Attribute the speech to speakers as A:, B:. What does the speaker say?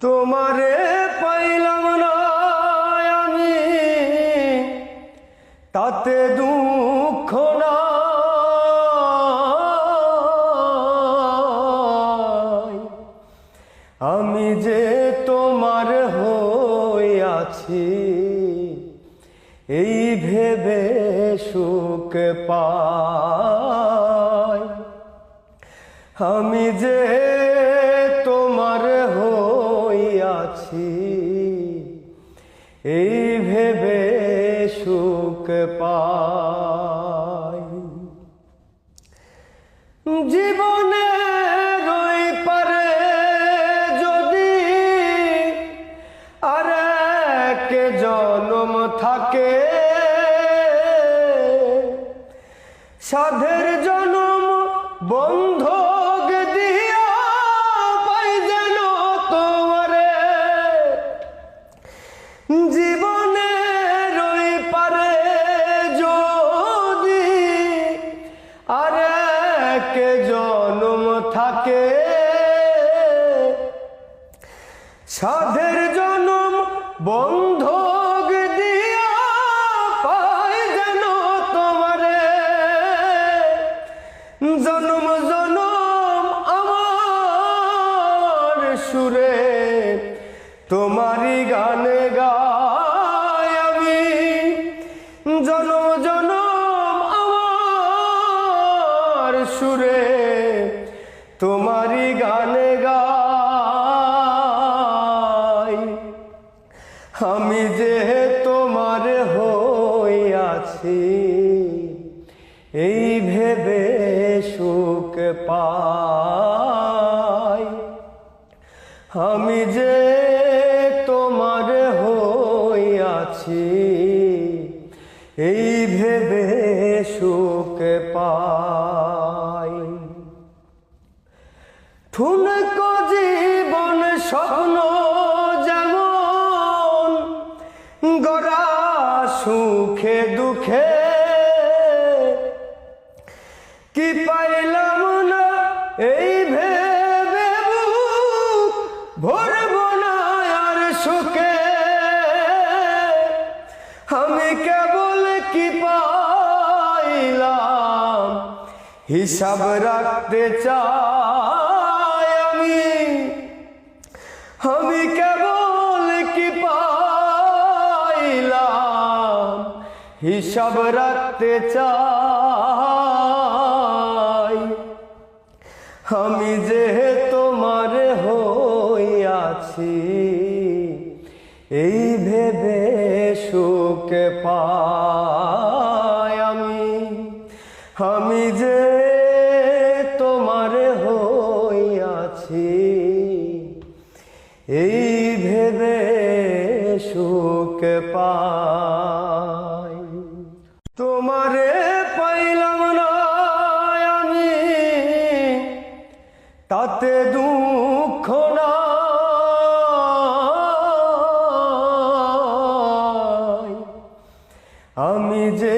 A: তোমারে পাইলাম না আমি, তাতে দুঃখ নাই। আমি যে তোমার হইয়াছি, এই ভেবে সুখ পাই। আমি যে তোমার হইয়াছি, এই ভেবে সুখ পাই। জীবনে রই পারে যদি আর এক জন্ম থাকে, সাধের জন্ম বন্ধক দিয়া পাই যেন তোমারে। জীবনে রই পারে যদি আর এক জন্ম থাকে, সাধের জন্ম বন্ধক দিয়া পাই যেন তোমারে। জনম জনম আমার সুরে তোমারই গান গাই আমি। জনম জনম আমার সুরে তোমারই গান গাই। আমি যে তোমার হইয়াছি, এই ভেবে সুখ পাই। আমি যে তোমার হইয়াছি, এই ভেবে সুখ পাই। ঠুনক জীবন স্বপ্ন যেমন গড়া সুখে দুঃখে, কি পাইলাম না এই ভেবে বুক ভরব না আর সুখে। আমি কেবল কি পাইলাম হিসাব রাখতে চাই আমি। আমি কেবল কি পাইলাম হিসাব রাখতে চাই। আমি যে তোমার হইয়াছি, এই ভেবে সুখ পাই আমি। আমি যে তোমার হইয়াছি, এই ভেবে সুখ পাই। তোমারে পাইলাম না আমি, তাতে দুঃখ নাই। আমি যে